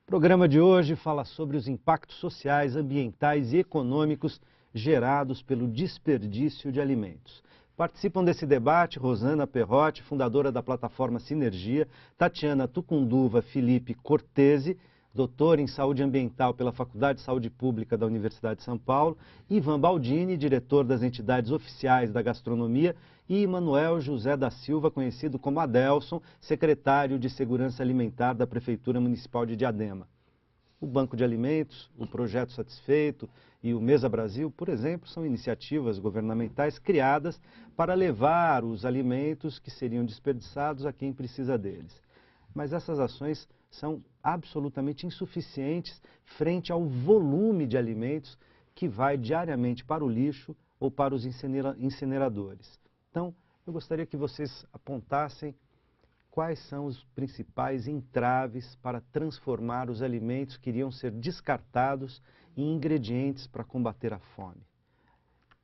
programa de hoje fala sobre os impactos sociais, ambientais e econômicos gerados pelo desperdício de alimentos. Participam desse debate Rosana Perrotti, fundadora da plataforma Sinergia, Tatiana Tucunduva Felipe Cortese, doutor em Saúde Ambiental pela Faculdade de Saúde Pública da Universidade de São Paulo, Ivan Baldini, diretor das entidades oficiais da gastronomia, e Manuel José da Silva, conhecido como Adelson, secretário de Segurança Alimentar da Prefeitura Municipal de Diadema. O Banco de Alimentos, o Projeto Satisfeito e o Mesa Brasil, por exemplo, são iniciativas governamentais criadas para levar os alimentos que seriam desperdiçados a quem precisa deles. Mas essas ações são absolutamente insuficientes frente ao volume de alimentos que vai diariamente para o lixo ou para os incineradores. Então, eu gostaria que vocês apontassem quais são os principais entraves para transformar os alimentos que iriam ser descartados em ingredientes para combater a fome.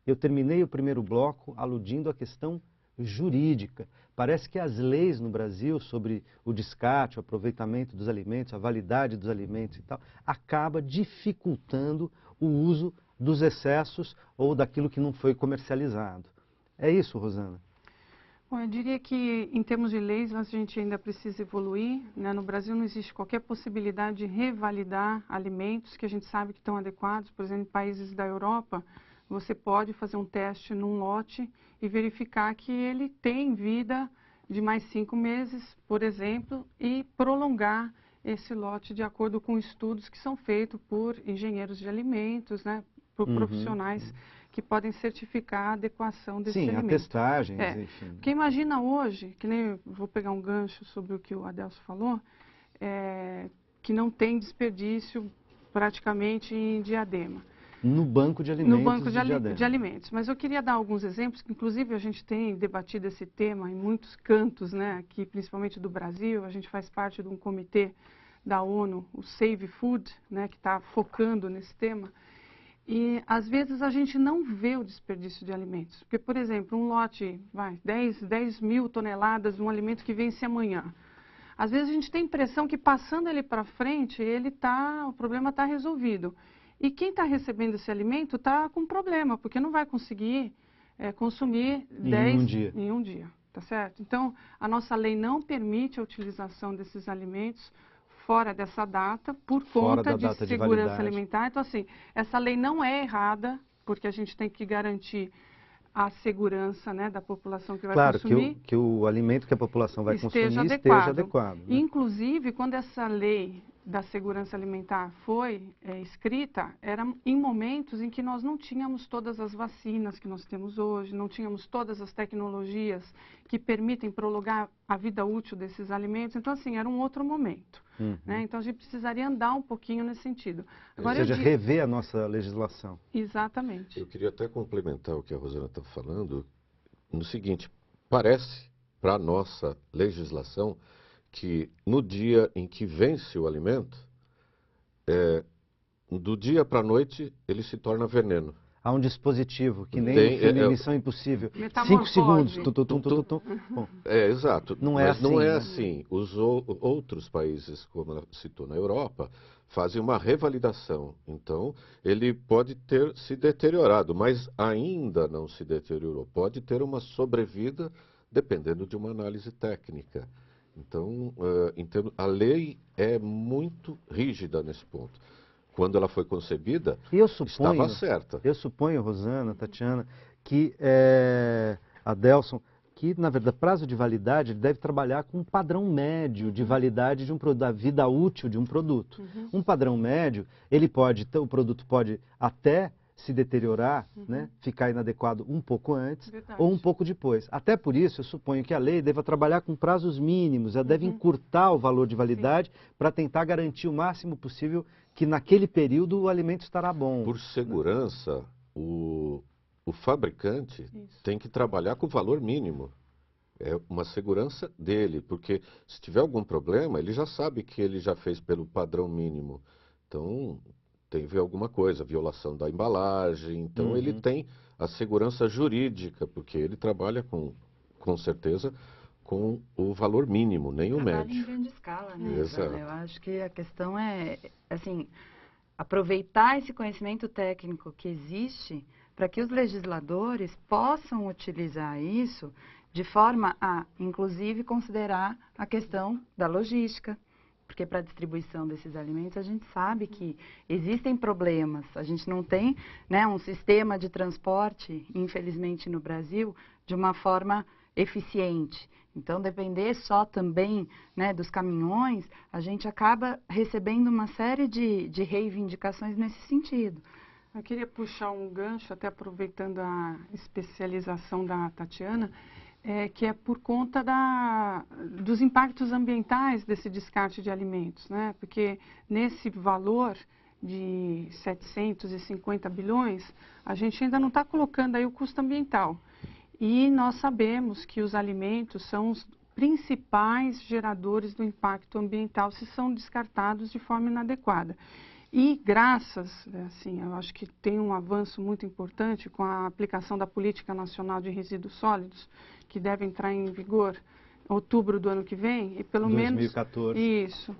Eu terminei o primeiro bloco aludindo à questão jurídica. Parece que as leis no Brasil sobre o descarte, o aproveitamento dos alimentos, a validade dos alimentos e tal, acaba dificultando o uso dos excessos ou daquilo que não foi comercializado. É isso, Rosana? Bom, eu diria que, em termos de leis, a gente ainda precisa evoluir, né? No Brasil não existe qualquer possibilidade de revalidar alimentos que a gente sabe que estão adequados. Por exemplo, em países da Europa, você pode fazer um teste num lote e verificar que ele tem vida de mais 5 meses, por exemplo, e prolongar esse lote de acordo com estudos que são feitos por engenheiros de alimentos, né? Por profissionais que podem certificar a adequação desse alimento. Sim, atestagens, enfim. Porque imagina hoje, que nem vou pegar um gancho sobre o que o Adelson falou, que não tem desperdício praticamente em Diadema. No banco de alimentos. No banco de alimentos. Mas eu queria dar alguns exemplos, que inclusive a gente tem debatido esse tema em muitos cantos, né, aqui principalmente do Brasil. A gente faz parte de um comitê da ONU, o Save Food, né, que está focando nesse tema. E, às vezes, a gente não vê o desperdício de alimentos. Porque, por exemplo, um lote, 10 mil toneladas de um alimento que vence amanhã. Às vezes, a gente tem a impressão que, passando ele para frente, o problema está resolvido. E quem está recebendo esse alimento está com problema, porque não vai conseguir consumir 10 em um dia. Tá certo? Então, a nossa lei não permite a utilização desses alimentos fora dessa data, por conta de segurança alimentar. Então, assim, essa lei não é errada, porque a gente tem que garantir a segurança, né, da população que vai consumir. Claro, que o alimento que a população vai consumir esteja adequado. Né? Inclusive, quando essa lei da segurança alimentar foi escrita, era em momentos em que nós não tínhamos todas as vacinas que nós temos hoje, não tínhamos todas as tecnologias que permitem prolongar a vida útil desses alimentos. Então, assim, era um outro momento. Né? Então, a gente precisaria andar um pouquinho nesse sentido. Agora, ou seja, rever a nossa legislação. Exatamente. Eu queria até complementar o que a Rosana está falando no seguinte: parece, para a nossa legislação, que no dia em que vence o alimento, do dia para a noite, ele se torna veneno. Há um dispositivo que nem no filme Missão Impossível. 5 segundos. Bom, exato. Não é mas assim. Não é assim. Os outros países, como ela citou na Europa, fazem uma revalidação. Então, ele pode ter se deteriorado, mas ainda não se deteriorou. Pode ter uma sobrevida, dependendo de uma análise técnica. Então, a lei é muito rígida nesse ponto. Quando ela foi concebida, estava certa. Eu suponho, Rosana, Tatiana, que Adelson, que, na verdade, prazo de validade deve trabalhar com um padrão médio de validade da vida útil de um produto. Um padrão médio, o produto pode até se deteriorar, né, ficar inadequado um pouco antes ou um pouco depois. Até por isso, eu suponho que a lei deva trabalhar com prazos mínimos, ela deve encurtar o valor de validade para tentar garantir o máximo possível que naquele período o alimento estará bom. Por segurança, o fabricante tem que trabalhar com o valor mínimo. É uma segurança dele, porque se tiver algum problema, ele já sabe que ele já fez pelo padrão mínimo. Então, tem que ver alguma coisa, violação da embalagem. Então, ele tem a segurança jurídica, porque ele trabalha com certeza, com o valor mínimo, nem o Trabalho médio. em grande escala, né? Exato. Eu acho que a questão é, assim, aproveitar esse conhecimento técnico que existe para que os legisladores possam utilizar isso de forma a, inclusive, considerar a questão da logística. Porque para a distribuição desses alimentos a gente sabe que existem problemas. A gente não tem, né, um sistema de transporte, infelizmente no Brasil, de uma forma eficiente. Então, depender só também, né, dos caminhões, a gente acaba recebendo uma série de reivindicações nesse sentido. Eu queria puxar um gancho, até aproveitando a especialização da Tatiana, que é por conta dos impactos ambientais desse descarte de alimentos, né? Porque nesse valor de 750 bilhões, a gente ainda não está colocando aí o custo ambiental. E nós sabemos que os alimentos são os principais geradores do impacto ambiental se são descartados de forma inadequada. E graças, assim, eu acho que tem um avanço muito importante com a aplicação da Política Nacional de Resíduos Sólidos, que deve entrar em vigor em outubro do ano que vem, e pelo 2014. menos isso.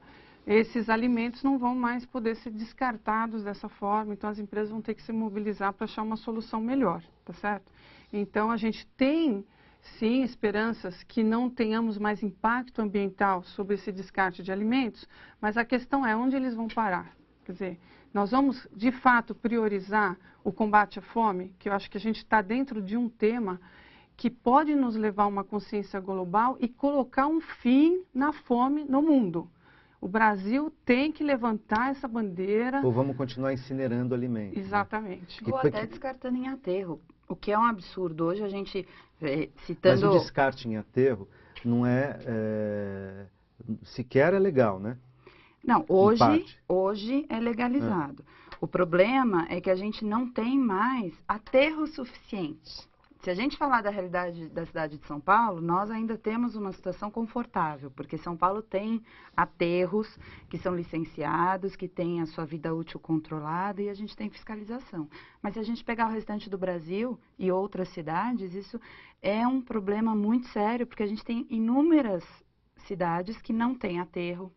Esses alimentos não vão mais poder ser descartados dessa forma, então as empresas vão ter que se mobilizar para achar uma solução melhor, tá certo? Então a gente tem, sim, esperanças que não tenhamos mais impacto ambiental sobre esse descarte de alimentos, mas a questão é onde eles vão parar. Quer dizer, nós vamos, de fato, priorizar o combate à fome, que eu acho que a gente está dentro de um tema que pode nos levar a uma consciência global e colocar um fim na fome no mundo. O Brasil tem que levantar essa bandeira. Ou vamos continuar incinerando alimentos. Exatamente. Ou até descartando em aterro, o que é um absurdo. Hoje a gente, citando... Mas o descarte em aterro não sequer é legal, né? Não, hoje é legalizado. O problema é que a gente não tem mais aterro suficiente. Se a gente falar da realidade da cidade de São Paulo, nós ainda temos uma situação confortável, porque São Paulo tem aterros que são licenciados, que têm a sua vida útil controlada e a gente tem fiscalização. Mas se a gente pegar o restante do Brasil e outras cidades, isso é um problema muito sério, porque a gente tem inúmeras cidades que não têm aterro,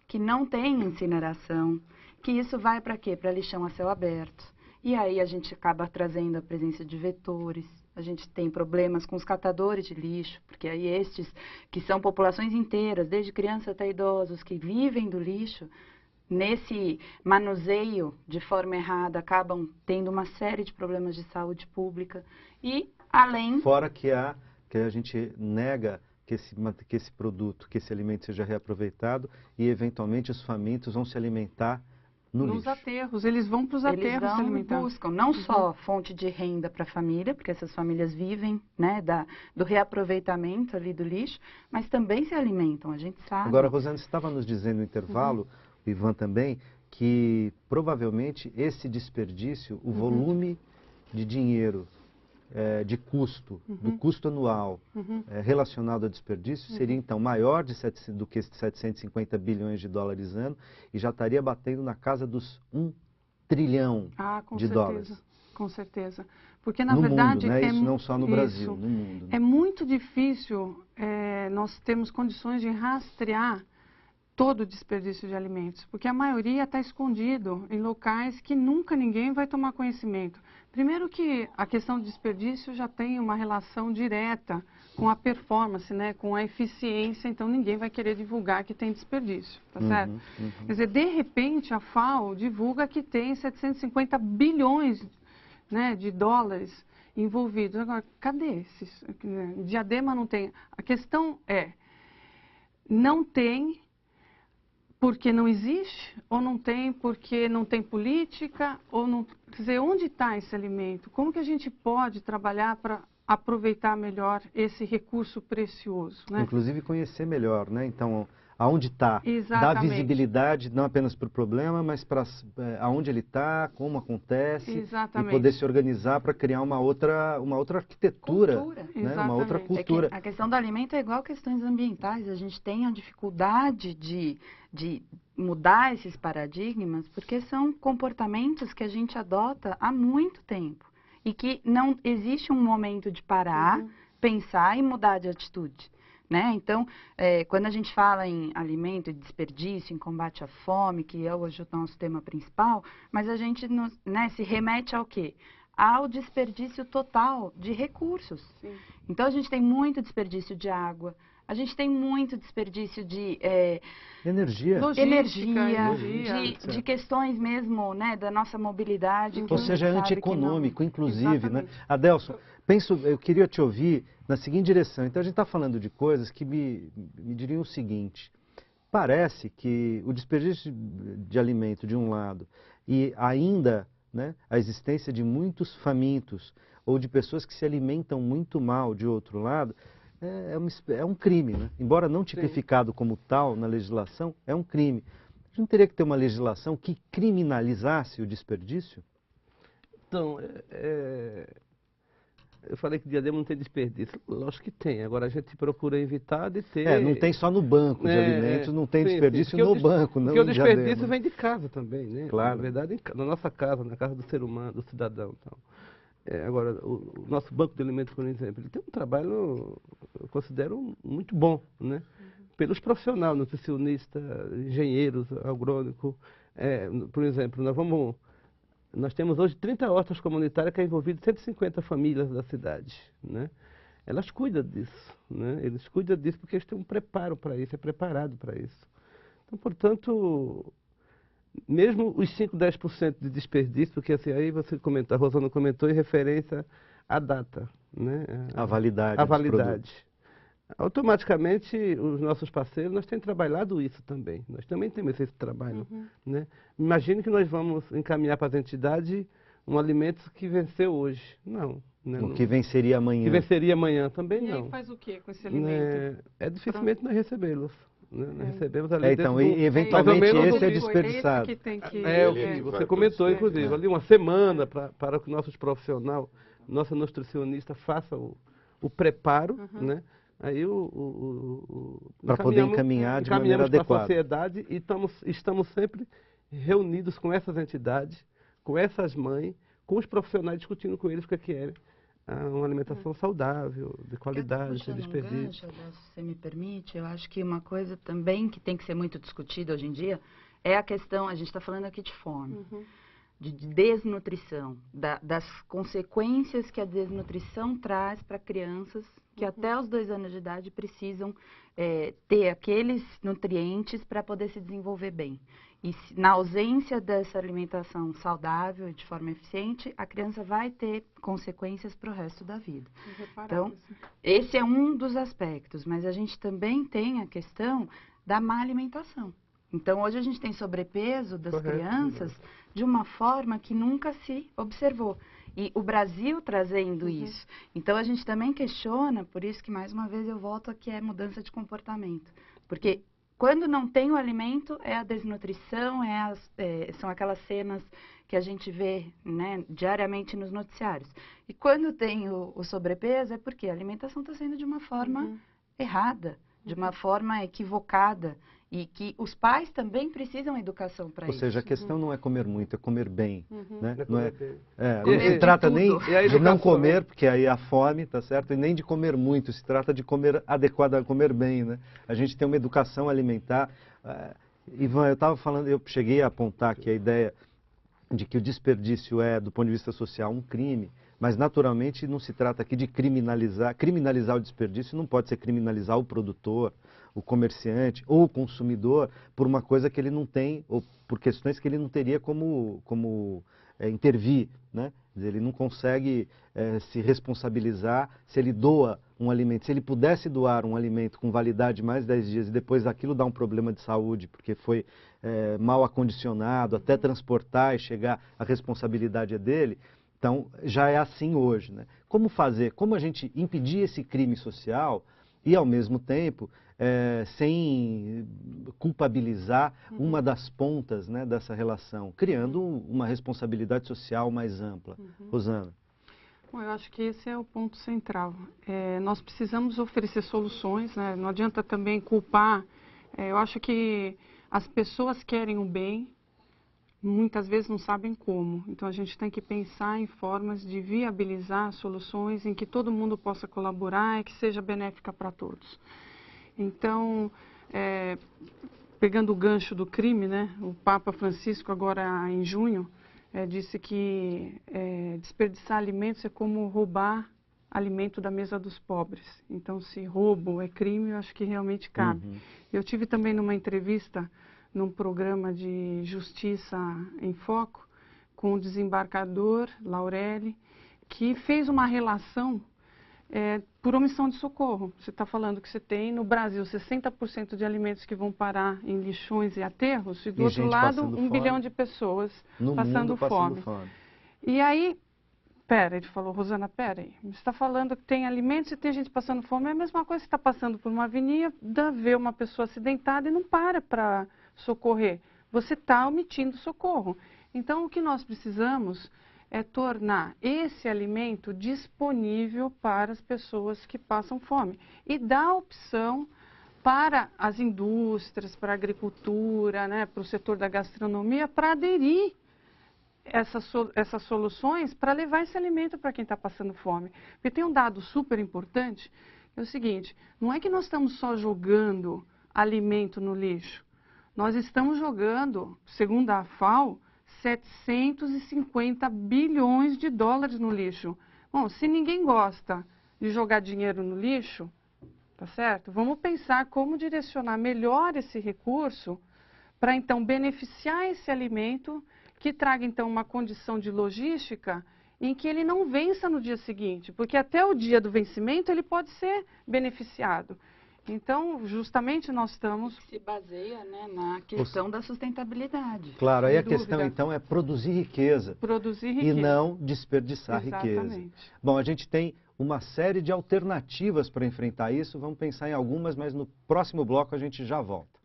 que não têm incineração, que isso vai para quê? Para lixão a céu aberto. E aí a gente acaba trazendo a presença de vetores. A gente tem problemas com os catadores de lixo, porque aí estes, que são populações inteiras, desde crianças até idosos, que vivem do lixo, nesse manuseio de forma errada, acabam tendo uma série de problemas de saúde pública. E além... Fora que a gente nega que esse produto, que esse alimento seja reaproveitado e, eventualmente, os famintos vão se alimentar nos aterros. Eles vão para os aterros se alimentar. Buscam não só fonte de renda para a família, porque essas famílias vivem, né, do reaproveitamento ali do lixo, mas também se alimentam, a gente sabe. Agora, Rosana, você estava nos dizendo no intervalo, o Ivan também, que provavelmente esse desperdício, o volume de dinheiro, de custo, do custo anual relacionado ao desperdício, seria então maior do que 750 bilhões de dólares ano e já estaria batendo na casa dos 1 trilhão de dólares. Com certeza. Porque, na no verdade... mundo, né? Isso não só no Brasil, no mundo. Né? É muito difícil nós termos condições de rastrear todo o desperdício de alimentos, porque a maioria está escondido em locais que nunca ninguém vai tomar conhecimento. Primeiro que a questão do desperdício já tem uma relação direta com a performance, né, com a eficiência, então ninguém vai querer divulgar que tem desperdício, tá certo? Quer dizer, de repente a FAO divulga que tem 750 bilhões, né, de dólares envolvidos. Agora, cadê esses? Diadema não tem. A questão é, não tem porque não existe, ou não tem porque não tem política, ou não... Quer dizer, onde está esse alimento? Como que a gente pode trabalhar para aproveitar melhor esse recurso precioso, né? Inclusive conhecer melhor, né? Então, aonde está? Dar visibilidade não apenas para o problema, mas para aonde ele está, como acontece. Exatamente. E poder se organizar para criar uma outra arquitetura, né? Uma outra cultura. A questão do alimento é igual questões ambientais. A gente tem a dificuldade de mudar esses paradigmas, porque são comportamentos que a gente adota há muito tempo. E que não existe um momento de parar, pensar e mudar de atitude. né? Então, quando a gente fala em alimento e desperdício, em combate à fome, que é hoje o nosso tema principal, mas a gente se remete ao quê? Ao desperdício total de recursos. Sim. Então, a gente tem muito desperdício de água, a gente tem muito desperdício de energia, de questões mesmo, né, da nossa mobilidade. Ou seja, é antieconômico, inclusive, né? Exatamente. Adelson, eu queria te ouvir na seguinte direção. Então, a gente está falando de coisas que me diriam o seguinte: parece que o desperdício de alimento, de um lado, e ainda, né, a existência de famintos ou de pessoas que se alimentam muito mal, de outro lado, é um crime, né? Embora não tipificado como tal na legislação, é um crime. A gente não teria que ter uma legislação que criminalizasse o desperdício? Então, eu falei que Diadema não tem desperdício. Lógico que tem. Agora a gente procura evitar de ter... não tem só no banco de alimentos, não tem desperdício no banco, não. Porque o desperdício vem de casa também, né? Claro. Na verdade, na nossa casa, na casa do ser humano, do cidadão. Então. Agora, o nosso banco de alimentos, por exemplo, ele tem um trabalho, eu considero, muito bom, né? Pelos profissionais, nutricionistas, engenheiros, agrônicos. Por exemplo, nós temos hoje 30 hortas comunitárias que envolvem 150 famílias da cidade, né? Elas cuidam disso, né? Eles cuidam disso porque eles têm um preparo para isso, é preparado para isso. Então, portanto, mesmo os 5, 10% de desperdício, porque assim, aí você comentou, a Rosana comentou em referência à data, né? A validade. A validade. Automaticamente, os nossos parceiros, nós temos trabalhado isso também. Nós também temos esse trabalho, né? Imagine que nós vamos encaminhar para as entidades um alimento que venceu hoje. Não. Né? O que venceria amanhã. Que venceria amanhã também não. E aí faz o que com esse alimento? Dificilmente nós recebê-los. Né? Nós recebemos ali então, eventualmente esse é desperdiçado. Você comentou, inclusive, ali uma semana para que nossos profissionais, nossa nutricionista faça o preparo, né? Aí para poder encaminhar de maneira adequada para a sociedade e estamos sempre reunidos com essas entidades, com essas mães, com os profissionais, discutindo com eles o que querem. Uma alimentação saudável, de qualidade, sem desperdício. Se você me permite, eu acho que uma coisa também que tem que ser muito discutida hoje em dia é a questão, a gente está falando aqui de fome, de desnutrição, das consequências que a desnutrição traz para crianças que até os 2 anos de idade precisam ter aqueles nutrientes para poder se desenvolver bem. E na ausência dessa alimentação saudável e de forma eficiente, a criança vai ter consequências para o resto da vida. Então, esse é um dos aspectos, mas a gente também tem a questão da má alimentação. Então, hoje a gente tem sobrepeso das crianças de uma forma que nunca se observou. E o Brasil trazendo isso. Então, a gente também questiona, por isso que, mais uma vez, eu volto aqui, é mudança de comportamento. Porque quando não tem o alimento, é a desnutrição, são aquelas cenas que a gente vê, né, diariamente nos noticiários. E quando tem o sobrepeso, é porque a alimentação está sendo de uma forma errada, de uma forma equivocada. E que os pais também precisam de educação para isso. Ou seja, a questão não é comer muito, é comer bem. Né? Não se trata nem de não comer, porque aí a fome, tá certo? E nem de comer muito, se trata de comer adequado, comer bem. Né? A gente tem uma educação alimentar. Ivan, eu estava falando, eu cheguei a apontar aqui a ideia de que o desperdício é, do ponto de vista social, um crime. Mas, naturalmente, não se trata aqui de criminalizar. Criminalizar o desperdício não pode ser criminalizar o produtor, o comerciante ou o consumidor por uma coisa que ele não tem, ou por questões que ele não teria como intervir, né? Ele não consegue se responsabilizar se ele doa um alimento. Se ele pudesse doar um alimento com validade de mais 10 dias e depois daquilo dar um problema de saúde, porque foi mal acondicionado, até transportar e chegar, a responsabilidade é dele. Então, já é assim hoje, né? Como fazer? Como a gente impedir esse crime social e, ao mesmo tempo, sem culpabilizar uma das pontas, né, dessa relação, criando uma responsabilidade social mais ampla. Rosana. Bom, eu acho que esse é o ponto central. Nós precisamos oferecer soluções, né? Não adianta também culpar. Eu acho que as pessoas querem o bem, muitas vezes não sabem como. Então, a gente tem que pensar em formas de viabilizar soluções em que todo mundo possa colaborar e que seja benéfica para todos. Então, pegando o gancho do crime, né, o Papa Francisco, agora em junho, disse que desperdiçar alimentos é como roubar alimento da mesa dos pobres. Então, se roubo é crime, eu acho que realmente cabe. Eu tive também numa entrevista, num programa de Justiça em Foco, com o desembargador Laurelli, que fez uma relação por omissão de socorro. Você está falando que você tem no Brasil 60% de alimentos que vão parar em lixões e aterros, e do outro lado 1 bilhão de pessoas passando fome. E aí, ele falou, Rosana, aí, você está falando que tem alimentos e tem gente passando fome, é a mesma coisa que você está passando por uma avenida, vê uma pessoa acidentada e não para socorrer. Você está omitindo socorro. Então, o que nós precisamos é tornar esse alimento disponível para as pessoas que passam fome e dar opção para as indústrias, para a agricultura, né, para o setor da gastronomia, para aderir essas soluções para levar esse alimento para quem está passando fome. Porque tem um dado super importante, que é o seguinte, não é que nós estamos só jogando alimento no lixo, nós estamos jogando, segundo a FAO, 750 bilhões de dólares no lixo. Bom, se ninguém gosta de jogar dinheiro no lixo, tá certo? Vamos pensar como direcionar melhor esse recurso para, então, beneficiar esse alimento que traga, então, uma condição de logística em que ele não vença no dia seguinte, porque até o dia do vencimento ele pode ser beneficiado. Então, justamente nós estamos... Se baseia, né, na questão da sustentabilidade. Claro, aí a questão então é produzir riqueza. Produzir riqueza. E não desperdiçar riqueza. Bom, a gente tem uma série de alternativas para enfrentar isso, vamos pensar em algumas, mas no próximo bloco a gente já volta.